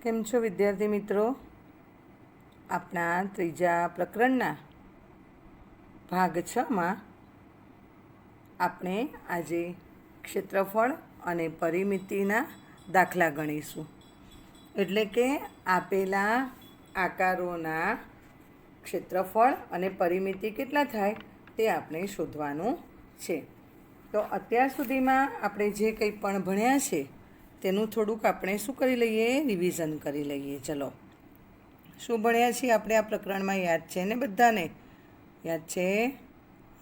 કેમ છો વિદ્યાર્થી મિત્રો? આપણા ત્રીજા પ્રકરણના ભાગ 6માં આપણે આજે ક્ષેત્રફળ અને પરિમિતિના દાખલા ગણીશું. એટલે કે આપેલા આકારોના ક્ષેત્રફળ અને પરિમિતિ કેટલા થાય તે આપણે શોધવાનું છે. તો અત્યાર સુધીમાં આપણે જે કંઈ પણ ભણ્યા છે તેનું થોડુંક આપણે શું કરી લઈએ? રિવિઝન કરી લઈએ. ચલો, શું ભણ્યા છીએ આપણે આ પ્રકરણમાં? યાદ છે ને બધાને? યાદ છે?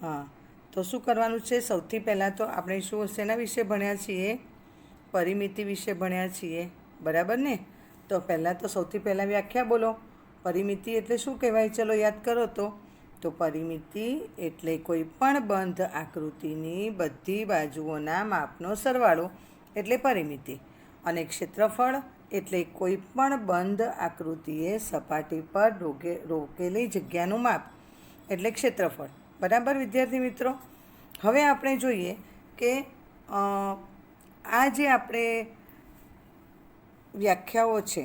હા. તો શું કરવાનું છે? સૌથી પહેલાં તો આપણે શેના વિશે ભણ્યા છીએ? પરિમિતિ વિશે ભણ્યા છીએ, બરાબર ને? તો પહેલાં તો સૌથી પહેલાં વ્યાખ્યા બોલો. પરિમિતિ એટલે શું કહેવાય? ચલો યાદ કરો તો પરિમિતિ એટલે કોઈ પણ બંધ આકૃતિની બધી બાજુઓના માપનો સરવાળો એટલે પરિમિતિ. અને ક્ષેત્રફળ એટલે કોઈ પણ બંધ આકૃતિએ સપાટી પર રોકેલી જગ્યાનું માપ એટલે ક્ષેત્રફળ. બરાબર વિદ્યાર્થી મિત્રો? હવે આપણે જોઈએ કે આ જે આપણે વ્યાખ્યાઓ છે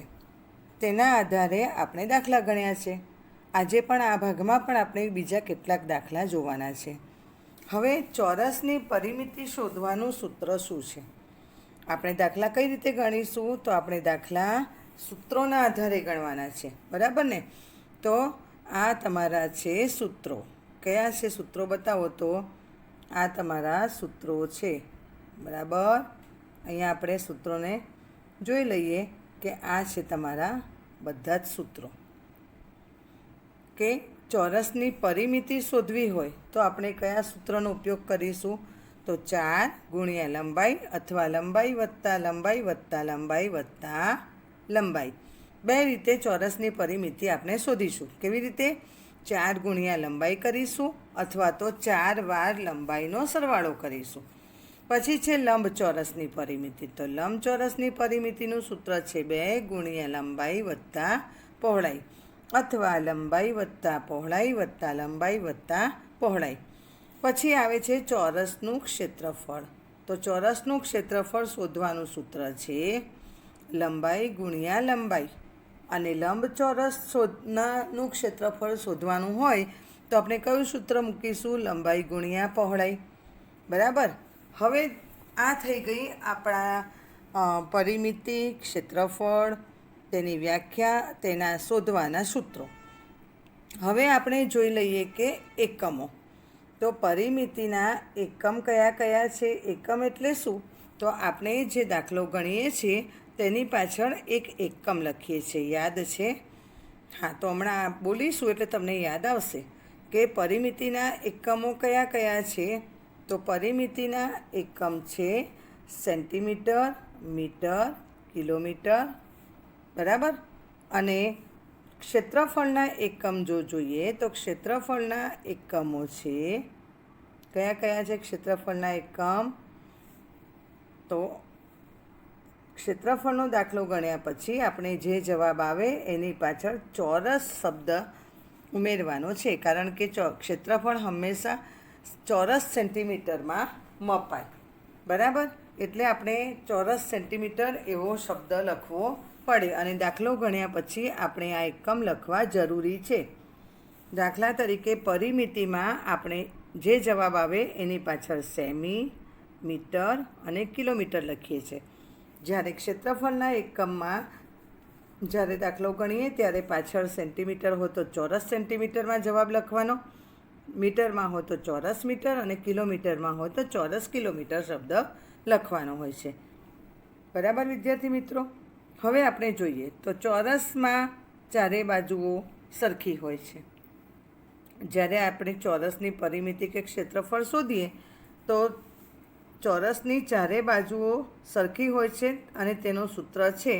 તેના આધારે આપણે દાખલા ગણ્યા છે. આજે પણ આ ભાગમાં પણ આપણે બીજા કેટલાક દાખલા જોવાના છે. હવે ચોરસની પરિમિતિ શોધવાનું સૂત્ર શું છે? આપણે દાખલા કઈ રીતે ગણીશું? તો આપણે દાખલા સૂત્રોના આધારે ગણવાના છે, બરાબર ને? તો આ તમારા છે સૂત્રો. કયા છે સૂત્રો? બતાવો તો. આ તમારા સૂત્રો છે, બરાબર? અહીંયા આપણે સૂત્રોને જોઈ લઈએ કે આ છે તમારા બધા જ સૂત્રો. કે ચોરસની પરિમિતિ શોધવી હોય તો આપણે કયા સૂત્રનો ઉપયોગ કરીશું? તો 4 ગુણ્યા લંબાઈ અથવા લંબાઈ વત્તા લંબાઈ વત્તા લંબાઈ વત્તા લંબાઈ. બે રીતે ચોરસની પરિમિતિ આપણે શોધીશું. કેવી રીતે? 4 ગુણ્યા લંબાઈ કરીશું અથવા તો 4 વાર લંબાઈનો સરવાળો કરીશું. પછી છે લંબચોરસની પરિમિતિ. તો લંબચોરસની પરિમિતિનું સૂત્ર છે 2 ગુણ્યા લંબાઈ વત્તા પહોળાઈ અથવા લંબાઈ વત્તા પહોળાઈ વત્તા લંબાઈ વત્તા પહોળાઈ. પછી આવે છે ચોરસનું ક્ષેત્રફળ. તો ચોરસનું ક્ષેત્રફળ શોધવાનું સૂત્ર છે લંબાઈ ગુણ્યા લંબાઈ. અને લંબચોરસનું ક્ષેત્રફળ શોધવાનું હોય તો આપણે કયું સૂત્ર મૂકીશું? લંબાઈ ગુણ્યા પહોળાઈ. બરાબર? હવે આ થઈ ગઈ આપણા પરિમિતિ, ક્ષેત્રફળ, તેની વ્યાખ્યા, તેના શોધવાના સૂત્રો. હવે આપણે જોઈ લઈએ કે એકમો. તો પરિમિતિના એકમ કયા કયા છે? એકમ એટલે શું? તો આપણે જે દાખલો ગણીએ છીએ તેની પાછળ એક એકમ લખીએ છીએ. યાદ છે? હા, તો હમણાં બોલીશું એટલે તમને યાદ આવશે કે પરિમિતિના એકમો કયા કયા છે. તો પરિમિતિના એકમ છે સેન્ટીમીટર, મીટર, કિલોમીટર, બરાબર? અને ક્ષેત્રફળના એકમ જો જોઈએ તો ક્ષેત્રફળના એકમો છે કયા કયા છે? ક્ષેત્રફળના એકમ તો ક્ષેત્રફળનો દાખલો ગણ્યા પછી આપણે જે જવાબ આવે એની પાછળ ચોરસ શબ્દ ઉમેરવાનો છે. કારણ કે ક્ષેત્રફળ હંમેશા ચોરસ સેન્ટીમીટરમાં મપાય, બરાબર? એટલે આપણે ચોરસ સેન્ટીમીટર એવો શબ્દ લખવો પડે. અને દાખલો ગણ્યા પછી આપણે આ એકમ લખવા જરૂરી છે. દાખલા તરીકે પરિમિતિમાં આપણે જે જવાબ આવે એની પાછળ સેમી, મીટર અને કિલોમીટર લખીએ છીએ. જ્યારે ક્ષેત્રફળના એકમમાં જ્યારે દાખલો ગણીએ ત્યારે પાછળ સેન્ટીમીટર હોય તો ચોરસ સેન્ટીમીટરમાં જવાબ લખવાનો, મીટરમાં હોય તો ચોરસ મીટર અને કિલોમીટરમાં હોય તો ચોરસ કિલોમીટર શબ્દ લખવાનો હોય છે. બરાબર વિદ્યાર્થી મિત્રો? હવે આપણે જોઈએ તો ચોરસમાં ચારે બાજુઓ સરખી હોય છે. જ્યારે આપણે ચોરસની પરિમિતિ કે ક્ષેત્રફળ શોધીએ તો ચોરસની ચારે બાજુઓ સરખી હોય છે અને તેનું સૂત્ર છે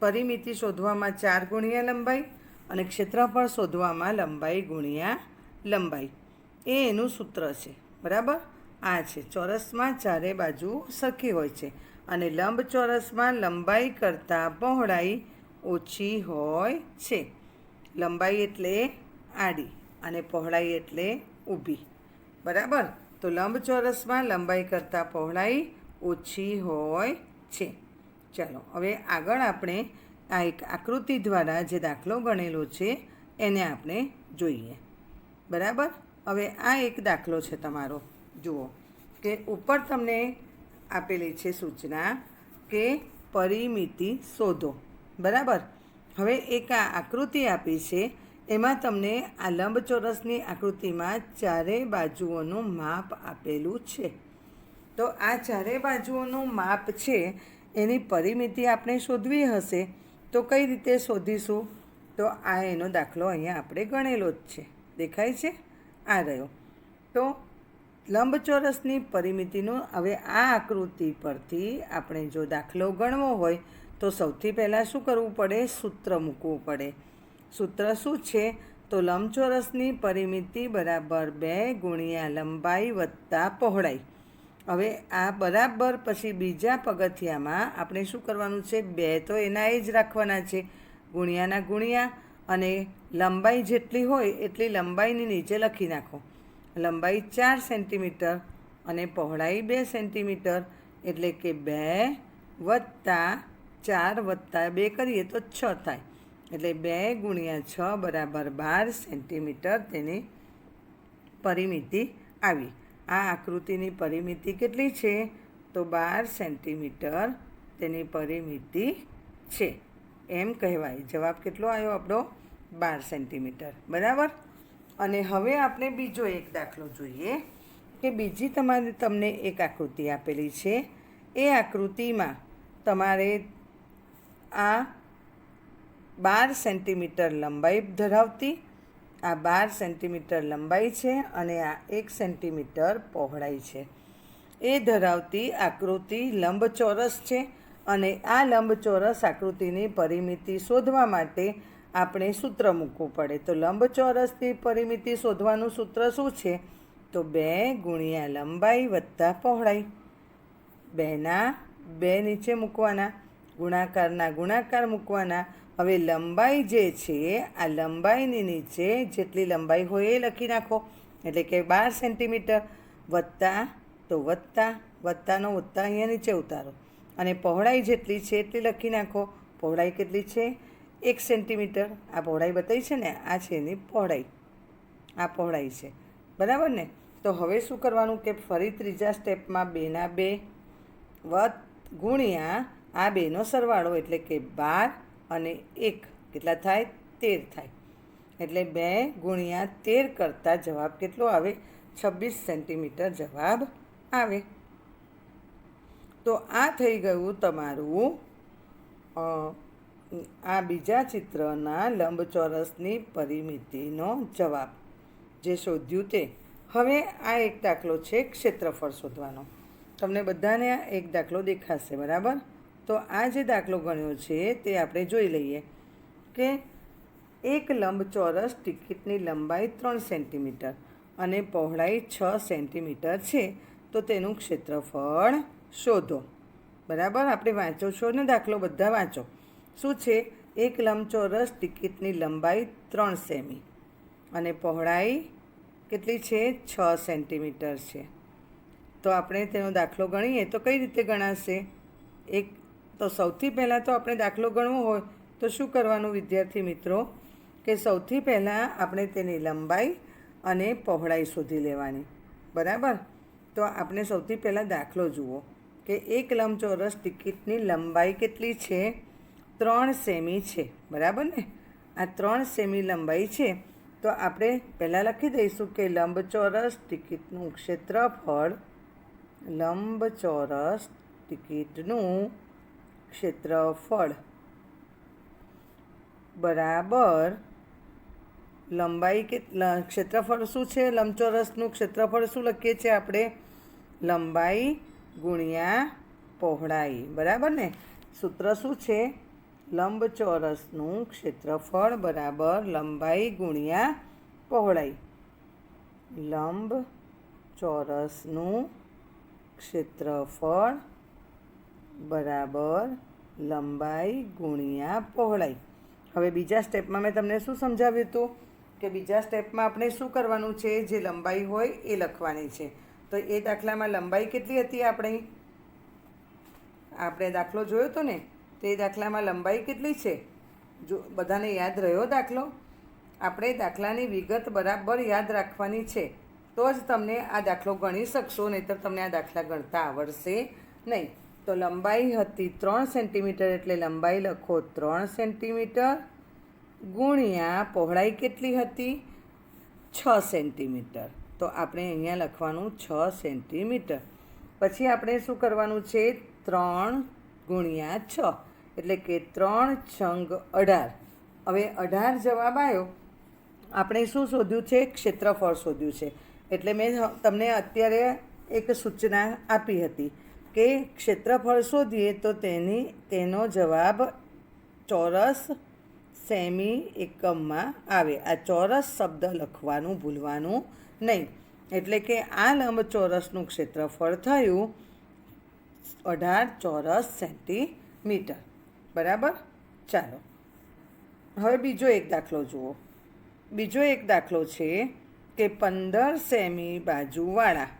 પરિમિતિ શોધવામાં 4 ગુણ્યા લંબાઈ અને ક્ષેત્રફળ શોધવામાં લંબાઈ ગુણ્યા લંબાઈ. એ એનું સૂત્ર છે, બરાબર? આ છે ચોરસમાં ચારે બાજુ સરખી હોય છે અને લંબચોરસમાં લંબાઈ કરતાં પહોળાઈ ઓછી હોય છે. લંબાઈ એટલે આડી અને પહોળાઈ એટલે ઊભી, બરાબર? તો લંબચોરસમાં લંબાઈ કરતાં પહોળાઈ ઓછી હોય છે. ચાલો હવે આગળ આપણે આ એક આકૃતિ દ્વારા જે દાખલો ગણેલો છે એને આપણે જોઈએ. બરાબર. હવે આ એક દાખલો છે તમારો. જુઓ કે ઉપર તમને આપેલી છે સૂચના કે પરિમિતિ શોધો. બરાબર. હવે એક આ આકૃતિ આપી છે, એમાં તમને આ લંબચોરસની આકૃતિમાં ચારે બાજુઓનું માપ આપેલું છે. તો આ ચારે બાજુઓનું માપ છે એની પરિમિતિ આપણે શોધવી હશે તો કઈ રીતે શોધીશું? તો આ એનો દાખલો અહીંયા આપણે ગણેલો જ છે. દેખાય છે? આ રહ્યો. તો લંબચોરસની પરિમિતિનું હવે આ આકૃતિ પરથી આપણે જો દાખલો ગણવો હોય તો સૌથી પહેલાં શું કરવું પડે? સૂત્ર મૂકવું પડે. સૂત્ર શું છે? તો લંબચોરસની પરિમિતિ બરાબર 2 ગુણ્યા લંબાઈ વત્તા પહોળાઈ. હવે આ બરાબર પછી બીજા પગથિયામાં આપણે શું કરવાનું છે? 2 તો એના એ જ રાખવાના છે, ગુણ્યાના ગુણ્યા, અને લંબાઈ જેટલી હોય એટલી લંબાઈની નીચે લખી નાખો. લંબાઈ 4 સેન્ટીમીટર અને પહોળાઈ 2 સેન્ટીમીટર, એટલે કે 2 વત્તા 4 વત્તા 2 કરીએ તો 6 થાય. એટલે 2 ગુણ્યા 6 બરાબર 12 સેન્ટીમીટર તેની પરિમિતિ આવી. આ આકૃતિની પરિમિતિ કેટલી છે? તો 12 સેન્ટીમીટર તેની પરિમિતિ છે એમ કહેવાય. જવાબ કેટલો આવ્યો આપણો? 12 સેન્ટીમીટર. બરાબર. અને હવે આપણે બીજો એક દાખલો જોઈએ કે બીજી તમને એક આકૃતિ આપેલી છે. એ આકૃતિમાં તમારે આ 12 સેન્ટીમીટર લંબાઈ ધરાવતી આ 12 સેન્ટીમીટર લંબાઈ છે અને આ 1 સેન્ટીમીટર પહોળાઈ છે એ ધરાવતી આકૃતિ લંબચોરસ છે. અને આ લંબચોરસ આકૃતિની પરિમિતિ શોધવા માટે આપણે સૂત્ર મૂકવું પડે. તો લંબચોરસની પરિમિતિ શોધવાનું સૂત્ર શું છે? તો 2 ગુણ્યા લંબાઈ વત્તા પહોળાઈ. 2ના 2 નીચે મૂકવાના, ગુણાકારના ગુણાકાર મૂકવાના. હવે લંબાઈ જે છે આ લંબાઈની નીચે જેટલી લંબાઈ હોય એ લખી નાખો, એટલે કે 12 સેન્ટીમીટર વત્તા તો વત્તા, વત્તાનો વત્તા અહીંયા નીચે ઉતારો, અને પહોળાઈ જેટલી છે એટલી લખી નાખો. પહોળાઈ કેટલી છે? 1 સેન્ટીમીટર. આ પહોળાઈ બતાવી છે ને, આ છે એની પહોળાઈ, આ પહોળાઈ છે. બરાબર ને? તો હવે શું કરવાનું કે ફરી ત્રીજા સ્ટેપમાં 2ના 2 ગુણ્યા આ 2નો સરવાળો, એટલે કે 12 અને 1 કેટલા થાય? 13 થાય. એટલે 2 ગુણ્યા 13 કરતાં જવાબ કેટલો આવે? 26 સેન્ટીમીટર જવાબ આવે. તો આ થઈ ગયું તમારું આ બીજા ચિત્રના લંબચોરસની પરિમિતિનો જવાબ જે શોધ્યું તે. હવે આ એક દાખલો છે ક્ષેત્રફળ શોધવાનો. તમને બધાને આ એક દાખલો દેખાશે. બરાબર. તો આ જે દાખલો ગણ્યો છે તે આપણે જોઈ લઈએ કે એક લંબચોરસ ટિકિટની લંબાઈ 3 સેન્ટીમીટર અને પહોળાઈ 6 સેન્ટીમીટર છે. તો તેનું ક્ષેત્રફળ શોધો. બરાબર. આપણે વાંચો છો ને દાખલો? બધા વાંચો. શું છે? એક લંબચોરસ ટિકિટની લંબાઈ 3 સેમી અને પહોળાઈ કેટલી છે? 6 સેન્ટીમીટર છે. તો આપણે તેનો દાખલો ગણીએ તો કઈ રીતે ગણાશે? તો સૌથી પહેલાં તો આપણે દાખલો ગણવો હોય તો શું કરવાનું વિદ્યાર્થી મિત્રો? કે સૌથી પહેલાં આપણે તેની લંબાઈ અને પહોળાઈ શોધી લેવાની. બરાબર. તો આપણે સૌથી પહેલાં દાખલો જુઓ કે એક લંબચોરસ ટિકિટની લંબાઈ કેટલી છે? 3 સેમી છે. બરાબર ને? આ 3 સેમી લંબાઈ છે. તો આપણે પહેલાં લખી દઈશું કે લંબચોરસ ટિકિટનું ક્ષેત્રફળ, લંબચોરસ ટિકિટનું ક્ષેત્રફળ બરાબર લંબાઈ ક્ષેત્રફળ શું છે? લંબચોરસનું ક્ષેત્રફળ શું લખીએ છીએ આપણે? લંબાઈ ગુણ્યા પહોળાઈ. બરાબર ને? સૂત્ર શું છે? લંબચોરસનું ક્ષેત્રફળ બરાબર લંબાઈ ગુણ્યા પહોળાઈ. લંબચોરસનું ક્ષેત્રફળ બરાબર લંબાઈ ગુણ્યા પહોળાઈ. હવે બીજા સ્ટેપમાં મેં તમને શું સમજાવ્યું હતું કે બીજા સ્ટેપમાં આપણે શું કરવાનું છે? જે લંબાઈ હોય એ લખવાની છે. તો એ દાખલામાં લંબાઈ કેટલી હતી આપણે દાખલો જોયો હતો ને? તો એ દાખલામાં લંબાઈ કેટલી છે? જો બધાને યાદ રહ્યો દાખલો? આપણે દાખલાની વિગત બરાબર યાદ રાખવાની છે, તો જ તમને આ દાખલો ગણી શકશો, નહીંતર તમને આ દાખલા ગણતા આવડશે નહીં. તો લંબાઈ હતી 3 સેન્ટીમીટર, એટલે લંબાઈ લખો 3 સેન્ટીમીટર ગુણ્યા પહોળાઈ કેટલી હતી? 6 સેન્ટીમીટર. તો આપણે અહીંયા લખવાનું 6 સેન્ટીમીટર. પછી આપણે શું કરવાનું છે? 3 ગુણ્યા 6, એટલે કે 3 છંગ 18. હવે 18 જવાબ આવ્યો. આપણે શું શોધ્યું છે? ક્ષેત્રફળ શોધ્યું છે. એટલે મેં તમને અત્યારે એક સૂચના આપી હતી કે ક્ષેત્રફળ શોધીએ તો તેનો જવાબ ચોરસ સેમી એકમમાં આવે. આ ચોરસ શબ્દ લખવાનું ભૂલવાનું નહીં. એટલે કે આ લંબચોરસનું ક્ષેત્રફળ થયું 18 ચોરસ સેન્ટીમીટર. બરાબર? ચાલો હવે બીજો એક દાખલો જુઓ. બીજો એક દાખલો છે કે 15 સેમી બાજુવાળા,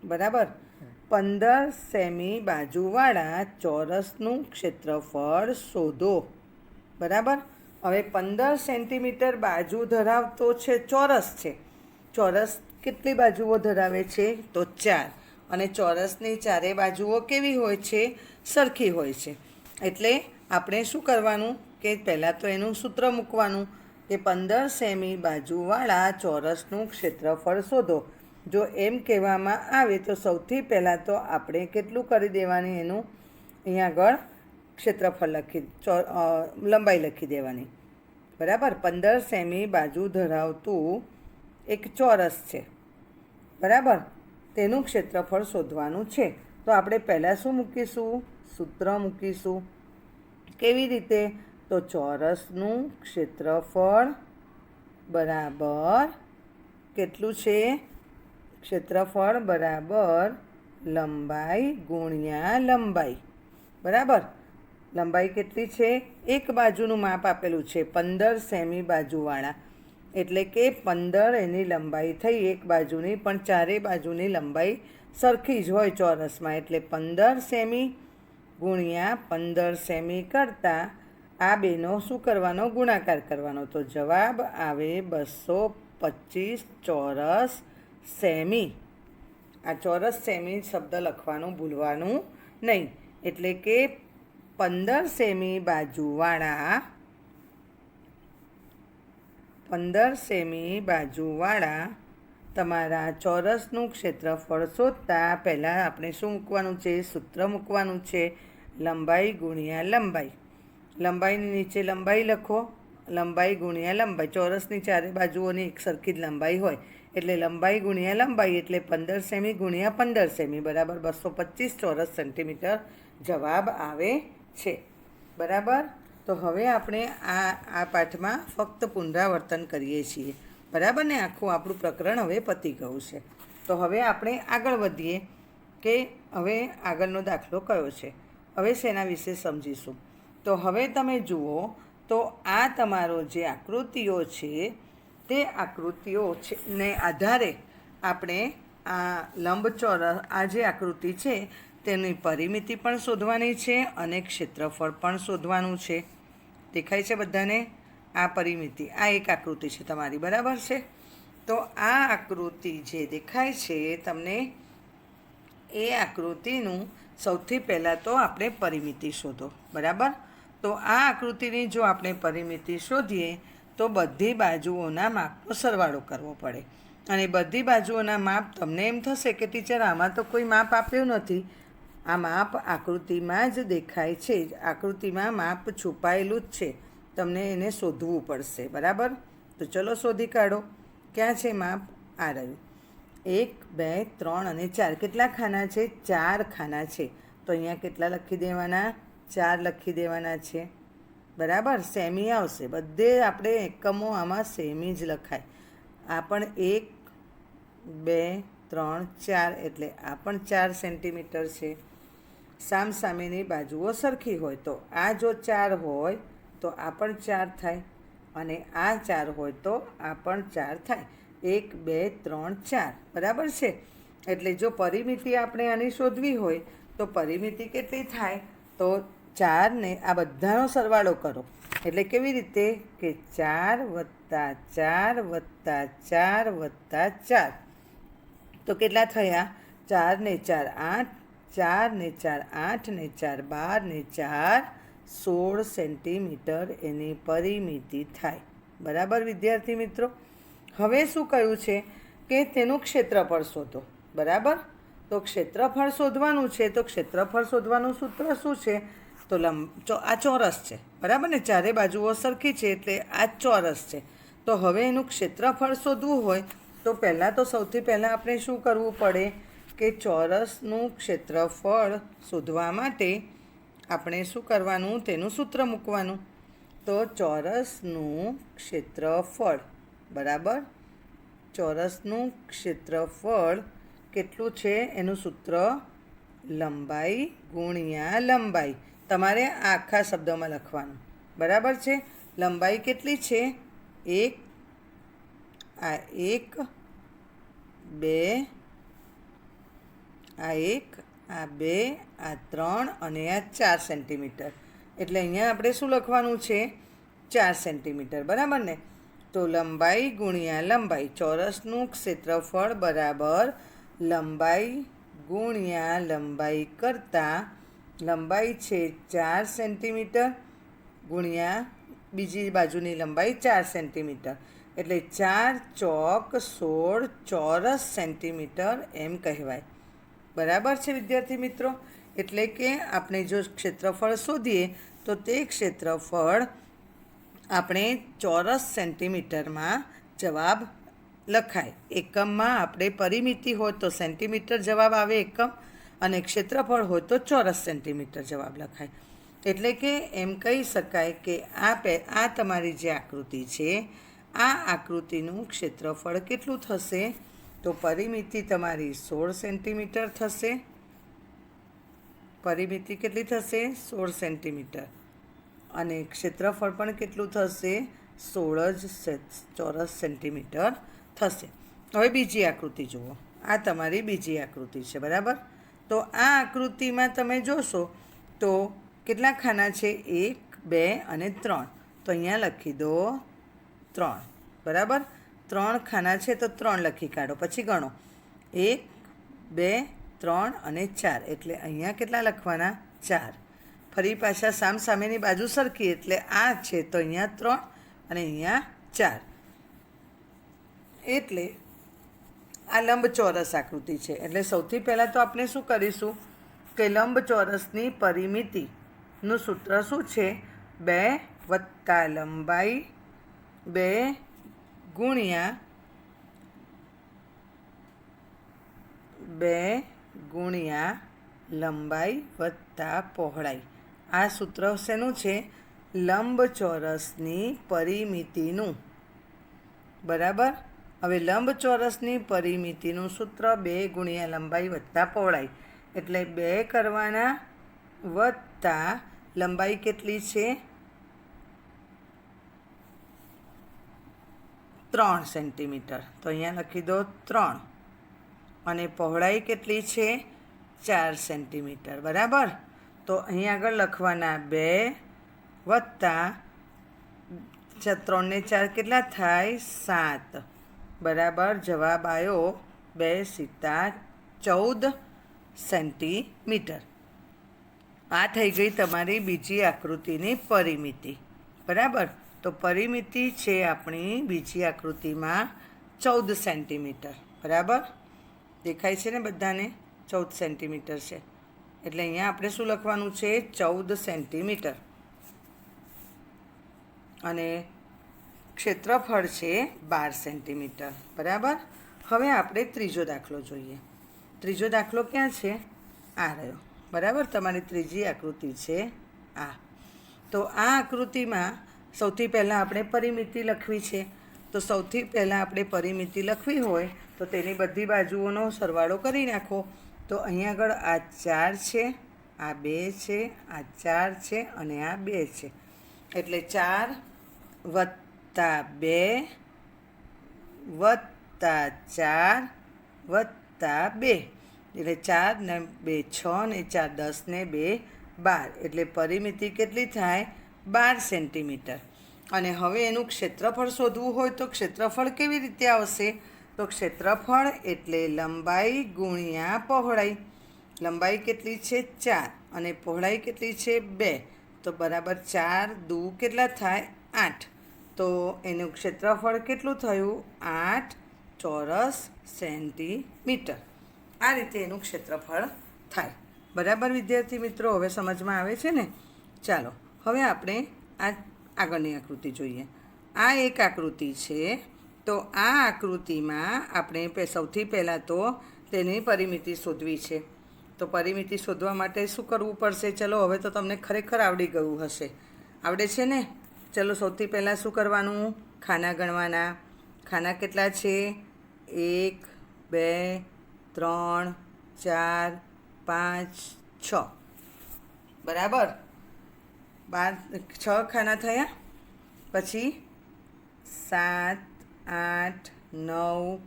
બરાબર, 15 સેમી બાજુવાળા ચોરસનું ક્ષેત્રફળ શોધો. બરાબર? હવે 15 સેન્ટીમીટર બાજુ ધરાવતો છે ચોરસ છે. ચોરસ કેટલી બાજુઓ ધરાવે છે? તો 4. અને ચોરસની ચારે બાજુઓ કેવી હોય છે? સરખી હોય છે. એટલે આપણે શું કરવાનું કે પહેલાં તો એનું સૂત્ર મૂકવાનું કે 15 સેમી બાજુવાળા ચોરસનું ક્ષેત્રફળ શોધો. જો એમ કહેવામાં આવે તો સૌથી પહેલાં તો આપણે કેટલું કરી દેવાની? એનું અહીંયા આગળ ક્ષેત્રફળ લંબાઈ લખી દેવાની. બરાબર? 15 સેમી બાજુ ધરાવતું એક ચોરસ છે. બરાબર? તેનું ક્ષેત્રફળ શોધવાનું છે. તો આપણે પહેલાં શું મૂકીશું? સૂત્ર મૂકીશું. કેવી રીતે? તો ચોરસનું ક્ષેત્રફળ બરાબર કેટલું છે? ક્ષેત્રફળ બરાબર લંબાઈ ગુણ્યા લંબાઈ. બરાબર? લંબાઈ કેટલી છે? એક બાજુનું માપ આપેલું છે 15 સેમી બાજુવાળા, એટલે કે 15 એની લંબાઈ થઈ એક બાજુની, પણ ચારે બાજુની લંબાઈ સરખી જ હોય ચોરસમાં. એટલે 15 સેમી ગુણ્યા 15 સેમી કરતાં આ બેનો શું કરવાનો? ગુણાકાર કરવાનો. તો જવાબ આવે 225 ચોરસ સેમી. આ ચોરસ સેમી શબ્દ લખવાનું ભૂલવાનું નહીં. એટલે કે 15 સેમી બાજુવાળા 15 સેમી બાજુવાળા તમારા ચોરસનું ક્ષેત્રફળ શોધતા પહેલાં આપણે શું મૂકવાનું છે? સૂત્ર મૂકવાનું છે લંબાઈ ગુણ્યા લંબાઈ. લંબાઈની નીચે લંબાઈ લખો, લંબાઈ ગુણ્યા લંબાઈ. ચોરસની ચારે બાજુઓની એક સરખી જ લંબાઈ હોય, એટલે લંબાઈ ગુણ્યા લંબાઈ, એટલે 15 સેમી ગુણ્યા 15 સેમી બરાબર 225 ચોરસ સેન્ટીમીટર જવાબ આવે છે. બરાબર? તો હવે આપણે આ પાઠમાં ફક્ત પુનરાવર્તન કરીએ છીએ. બરાબર ને? આખું આપણું પ્રકરણ હવે પતી ગયું છે. તો હવે આપણે આગળ વધીએ કે હવે આગળનો દાખલો કયો છે. હવે શેના વિશે સમજીશું. તો હવે તમે જુઓ તો આ તમારો જે આકૃતિઓ છે તે આકૃતિઓ છે ને આધારે આપણે આ લંબચોરસ આ જે આકૃતિ છે તેની પરિમિતિ પણ શોધવાની છે અને ક્ષેત્રફળ પણ શોધવાનું છે. દેખાય છે બધાને? આ પરિમિતિ, આ એક આકૃતિ છે તમારી. બરાબર છે? તો આ આકૃતિ જે દેખાય છે તમને, એ આકૃતિનું સૌથી પહેલાં તો આપણે પરિમિતિ શોધો. બરાબર? તો આ આકૃતિની જો આપણે પરિમિતિ શોધીએ તો બધી બાજુઓના માપનો સરવાળો કરવો પડે. અને બધી બાજુઓના માપ તમને એમ થશે કે ટીચર આમાં તો કોઈ માપ આપ્યું નથી, આ માપ આકૃતિમાં જ દેખાય છે, આકૃતિમાં માપ છુપાયેલું જ છે, તમને એને શોધવું પડશે. બરાબર? તો ચલો શોધી કાઢો. ક્યાં છે માપ? આ રહ્યું. 1 2 3 અને 4. કેટલા ખાના છે? 4 ખાના છે. તો અહીંયા કેટલા લખી દેવાના? 4 લખી દેવાના છે. બરાબર? સેમી આવશે. બધે આપણે એકમો આમાં સેમી જ લખાય. આ પણ 1 2 3 4, એટલે આ પણ 4 સેન્ટીમીટર છે. સામસામેની બાજુઓ સરખી હોય તો આ જો 4 હોય તો આ પણ 4 થાય, અને આ 4 હોય તો આ પણ 4 થાય. 1 2 3 4. બરાબર છે? એટલે જો પરિમિતિ આપણે આની શોધવી હોય તો પરિમિતિ કેટલી થાય? તો 4 ને આ બધાનો સરવાળો કરો એટલે કેવી રીતે કે 4 વત્તા 4 વત્તા 4 વત્તા 4 તો કેટલા થયા? 4 ને 4 8, 4 ને 4 8 ને 4 12 ને 4 16 સેન્ટીમીટર એની પરિમિતિ થાય. બરાબર વિદ્યાર્થી મિત્રો? હવે શું કહ્યું છે કે તેનું ક્ષેત્રફળ શોધો. બરાબર? તો ક્ષેત્રફળ શોધવાનું છે. તો ક્ષેત્રફળ શોધવાનું સૂત્ર શું છે? તો આ ચોરસ છે. બરાબર ને? ચારે બાજુઓ સરખી છે એટલે આ ચોરસ છે. તો હવે એનું ક્ષેત્રફળ શોધવું હોય તો પહેલાં તો સૌથી પહેલાં આપણે શું કરવું પડે કે ચોરસનું ક્ષેત્રફળ શોધવા માટે આપણે શું કરવાનું? તેનું સૂત્ર મૂકવાનું. તો ચોરસનું ક્ષેત્રફળ, બરાબર, ચોરસનું ક્ષેત્રફળ કેટલું છે? એનું સૂત્ર લંબાઈ ગુણ્યા લંબાઈ. તમારે આ આખા શબ્દમાં લખવાનું. બરાબર છે? લંબાઈ કેટલી છે? 1, આ 1, 2, આ 1, આ 2, આ 3 અને આ 4 સેન્ટીમીટર. એટલે અહીંયા આપણે શું લખવાનું છે? 4 સેન્ટીમીટર. બરાબર ને? તો લંબાઈ ગુણ્યા લંબાઈ, ચોરસનું ક્ષેત્રફળ બરાબર લંબાઈ ગુણ્યા લંબાઈ કરતાં લંબાઈ છે 4 સેન્ટીમીટર ગુણ્યા બીજી બાજુની લંબાઈ 4 સેન્ટીમીટર એટલે 4 ચોક 16 ચોરસ સેન્ટીમીટર એમ કહેવાય. બરાબર છે વિદ્યાર્થી મિત્રો? એટલે કે આપણે જો ક્ષેત્રફળ શોધીએ તો તે ક્ષેત્રફળ આપણે ચોરસ સેન્ટીમીટરમાં જવાબ લખાય. એકમમાં આપણે પરિમિતિ હોય તો સેન્ટીમીટર જવાબ આવે એકમ, અને ક્ષેત્રફળ હોય તો ચોરસ સેન્ટીમીટર જવાબ લખાય. એટલે કે એમ કહી શકાય કે આ તમારી જે આકૃતિ છે, આ આકૃતિનું ક્ષેત્રફળ કેટલું થશે? તો પરિમિતિ તમારી 16 સેન્ટીમીટર થશે. પરિમિતિ કેટલી થશે? 16 સેન્ટીમીટર. અને ક્ષેત્રફળ પણ કેટલું થશે? 16 જ ચોરસ સેન્ટીમીટર થશે. હવે બીજી આકૃતિ જુઓ. આ તમારી બીજી આકૃતિ છે. બરાબર? તો આ આકૃતિમાં તમે જોશો તો કેટલા ખાના છે? 1, 2 અને 3. તો અહીંયા લખી દો 3. બરાબર? 3 ખાના છે તો 3 લખી કાઢો. પછી ગણો 1, 2, 3 અને 4. એટલે અહીંયા કેટલા લખવાના? 4. ફરી પાછા સામસામેની બાજુ સરખી એટલે આ છે તો અહીંયા 3 અને અહીંયા 4. એટલે આ લંબચોરસ આકૃતિ છે. એટલે સૌથી પહેલાં તો આપણે શું કરીશું કે લંબચોરસની પરિમિતિનું સૂત્ર શું છે? 2 વત્તા લંબાઈ 2 ગુણ્યા 2 ગુણ્યા લંબાઈ વત્તા પહોળાઈ. આ સૂત્ર શેનું છે? લંબચોરસની પરિમિતિનું. બરાબર? હવે લંબચોરસની પરિમિતિનું સૂત્ર 2 ગુણ્યા લંબાઈ વત્તા પહોળાઈ. એટલે 2 કરવાના વત્તા લંબાઈ કેટલી છે? 3 સેન્ટીમીટર. તો અહીંયા લખી દો 3. અને પહોળાઈ કેટલી છે? 4 સેન્ટીમીટર. બરાબર? તો અહીંયા આગળ લખવાના 2 વત્તા 3 ને 4 કેટલા થાય? 7. બરાબર? જવાબ આવ્યો 2 સિત્તા 14 સેન્ટીમીટર. આ થઈ ગઈ તમારી બીજી આકૃતિની પરિમિતિ. બરાબર? તો પરિમિતિ છે આપણી બીજી આકૃતિમાં 14 સેન્ટીમીટર. બરાબર? દેખાય છે ને બધાને? 14 સેન્ટીમીટર છે. એટલે અહીંયા આપણે શું લખવાનું છે? 14 સેન્ટીમીટર. અને ક્ષેત્રફળ છે 12 સેન્ટીમીટર. બરાબર? હવે આપણે ત્રીજો દાખલો જોઈએ. ત્રીજો દાખલો ક્યાં છે? આ રહ્યો. બરાબર? તમારી ત્રીજી આકૃતિ છે આ. તો આ આકૃતિમાં સૌથી પહેલાં આપણે પરિમિતિ લખવી છે. તો સૌથી પહેલાં આપણે પરિમિતિ લખવી હોય તો તેની બધી બાજુઓનો સરવાળો કરી નાખો. તો અહીંયા આગળ આ 4 છે, આ 2 છે, આ 4 છે અને આ 2 છે. એટલે 4 વત્તા 2 વત્તા 4 વત્તા 2. એટલે 4 ને 2 6 ને 4 10 ને 2 12 એટલે પરિમિતિ કેટલી થાય? 12 સેન્ટીમીટર. અને હવે એનું ક્ષેત્રફળ શોધવું હોય તો ક્ષેત્રફળ કેવી રીતે આવશે? તો ક્ષેત્રફળ એટલે લંબાઈ ગુણ્યા પહોળાઈ. લંબાઈ કેટલી છે? 4 અને પહોળાઈ કેટલી છે? 2. તો બરાબર 4 દુ કેટલા થાય? 8. તો એનું ક્ષેત્રફળ કેટલું થયું? 8 ચોરસ સેન્ટીમીટર. આ રીતે એનું ક્ષેત્રફળ થાય. બરાબર વિદ્યાર્થી મિત્રો, હવે સમજમાં આવે છે ને? ચાલો હવે આપણે આગળની આકૃતિ જોઈએ. આ એક આકૃતિ છે. તો આ આકૃતિમાં આપણે સૌથી પહેલાં તો તેની પરિમિતિ શોધવી છે. તો પરિમિતિ શોધવા માટે શું કરવું પડશે? ચલો હવે તો તમને ખરેખર આવડી ગયું હશે. આવડે છે ને? ચલો સૌથી પહેલાં શું કરવાનું? ખાના ગણવાના. ખાના કેટલા છે? 1 2 3 4 5 6. બરાબર? 6 ખાના થયા. પછી 7 8 9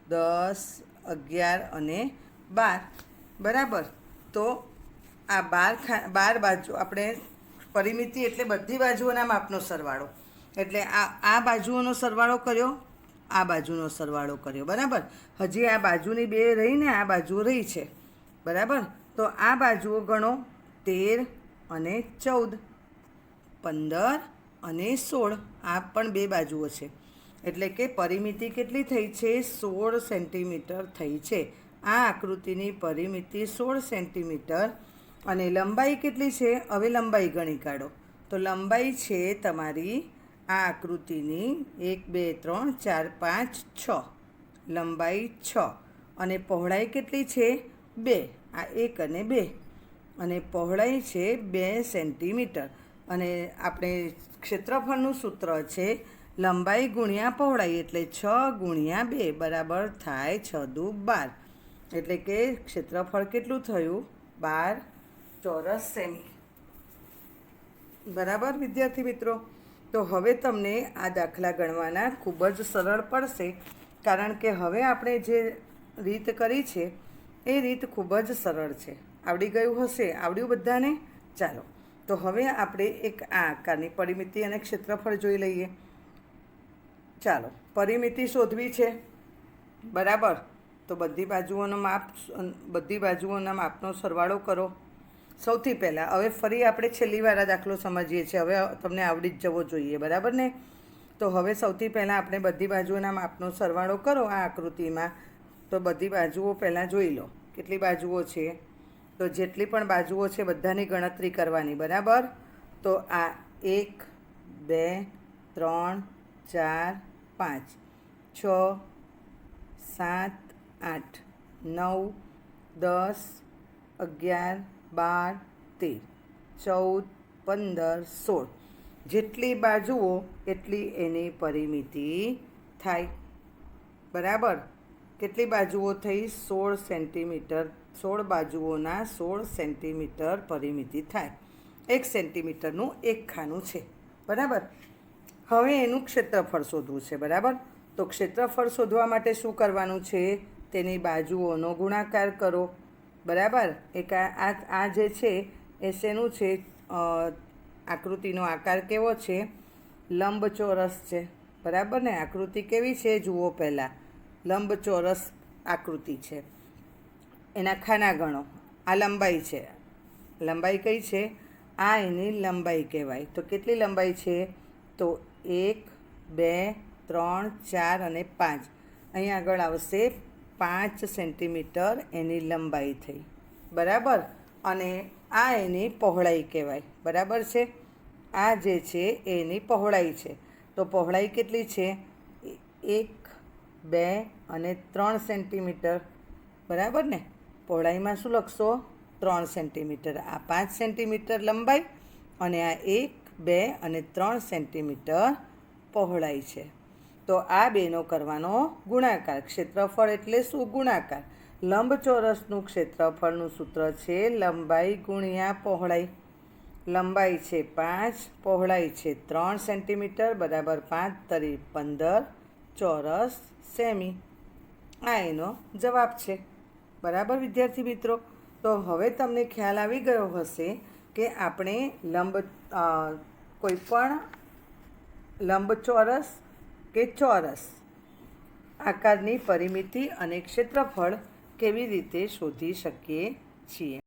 10 11 અને 12. બરાબર? તો આ 12 બાજુ આપણે પરિમિતિ એટલે બધી બાજુઓના માપનો સરવાળો. એટલે આ બાજુઓનો સરવાળો કર્યો, આ બાજુનો સરવાળો કર્યો. બરાબર? હજી આ બાજુની 2 રહીને આ બાજુ રહી છે. બરાબર? તો આ બાજુઓ ગણો. 13 અને 14, 15 અને 16. આ પણ 2 બાજુઓ છે. એટલે કે પરિમિતિ કેટલી થઈ છે? 16 સેન્ટીમીટર થઈ છે. આ આકૃતિની પરિમિતિ 16 સેન્ટીમીટર. અને લંબાઈ કેટલી છે? હવે લંબાઈ ગણી કાઢો. તો લંબાઈ છે તમારી આ આકૃતિની 1 2 3 4 5 6. લંબાઈ 6. અને પહોળાઈ કેટલી છે? 2. આ 1 અને 2. અને પહોળાઈ છે 2 સેન્ટીમીટર. અને આપણે ક્ષેત્રફળનું સૂત્ર છે લંબાઈ ગુણ્યા પહોળાઈ એટલે 6 ગુણ્યા 2 બરાબર થાય 6 દુ 12. એટલે કે ક્ષેત્રફળ કેટલું થયું? 12 ચોરસ સેમી. બરાબર વિદ્યાર્થી મિત્રો? તો હવે તમને આ દાખલા ગણવાના ખૂબ જ સરળ પડશે, કારણ કે હવે આપણે જે રીત કરી છે એ રીત ખૂબ જ સરળ છે. આવડી ગયું હશે? આવડ્યું બધાને? ચાલો તો હવે આપણે એક આ આકારની પરિમિતિ અને ક્ષેત્રફળ જોઈ લઈએ. ચાલો પરિમિતિ શોધવી છે. બરાબર? તો બધી બાજુઓના માપનો સરવાળો કરો. સૌથી પહેલાં હવે ફરી આપણે છેલ્લી વાર આ દાખલો સમજીએ છીએ. હવે તમને આવડી જ જવો જોઈએ. બરાબર ને? તો હવે સૌથી પહેલાં આપણે બધી બાજુઓના માપનો સરવાળો કરો આ આકૃતિમાં. તો બધી બાજુઓ પહેલાં જોઈ લો. કેટલી બાજુઓ છે? તો જેટલી પણ બાજુઓ છે બધાની ગણતરી કરવાની. બરાબર? તો આ 1 2 3 4 5 6 7 8 9 10 11 12 13 14 15 16. જેટલી બાજુઓ એટલી એની પરિમિતિ થાય. બરાબર? કેટલી બાજુઓ થઈ? 16 સેન્ટીમીટર. 16 બાજુઓના 16 સેન્ટીમીટર પરિમિતિ થાય. 1 સેન્ટીમીટરનું એક ખાનું છે. બરાબર? હવે એનું ક્ષેત્રફળ શોધવું છે. બરાબર? તો ક્ષેત્રફળ શોધવા માટે શું કરવાનું છે? તેની બાજુઓનો ગુણાકાર કરો. બરાબર? એક આ જે છે એ શેનું છે? આકૃતિનો આકાર કેવો છે? લંબચોરસ છે. બરાબર ને? આકૃતિ કેવી છે જુઓ પહેલાં. લંબચોરસ આકૃતિ છે. એના ખાના ગણો. આ લંબાઈ છે. લંબાઈ કઈ છે? આ એની લંબાઈ કહેવાય. તો કેટલી લંબાઈ છે? તો 1 2 3 4 અને 5. અહીં આગળ આવશે 5 સેન્ટીમીટર એની લંબાઈ થઈ. બરાબર? અને આ એની પહોળાઈ કહેવાય. બરાબર છે? આ જે છે એની પહોળાઈ છે. તો પહોળાઈ કેટલી છે? 1 2 અને 3 સેન્ટીમીટર. બરાબર ને? પહોળાઈમાં શું લખશો? 3 સેન્ટીમીટર. આ 5 સેન્ટીમીટર લંબાઈ અને આ 1 2 અને 3 સેન્ટીમીટર પહોળાઈ છે. તો આ બેનો કરવાનો ગુણાકાર. ક્ષેત્રફળ એટલે શું? ગુણાકાર. લંબચોરસનું ક્ષેત્રફળનું સૂત્ર છે લંબાઈ ગુણ્યા પહોળાઈ. લંબાઈ છે 5, પહોળાઈ છે 3 સેન્ટીમીટર. બરાબર 5 તરી 15 ચોરસ સેમી. આ એનો જવાબ છે. બરાબર વિદ્યાર્થી મિત્રો? તો હવે તમને ખ્યાલ આવી ગયો હશે કે આપણે કોઈ પણ લંબચોરસ કે ચોરસ આકારની પરિમિતિ અને ક્ષેત્રફળ કેવી રીતે શોધી શકીએ છીએ।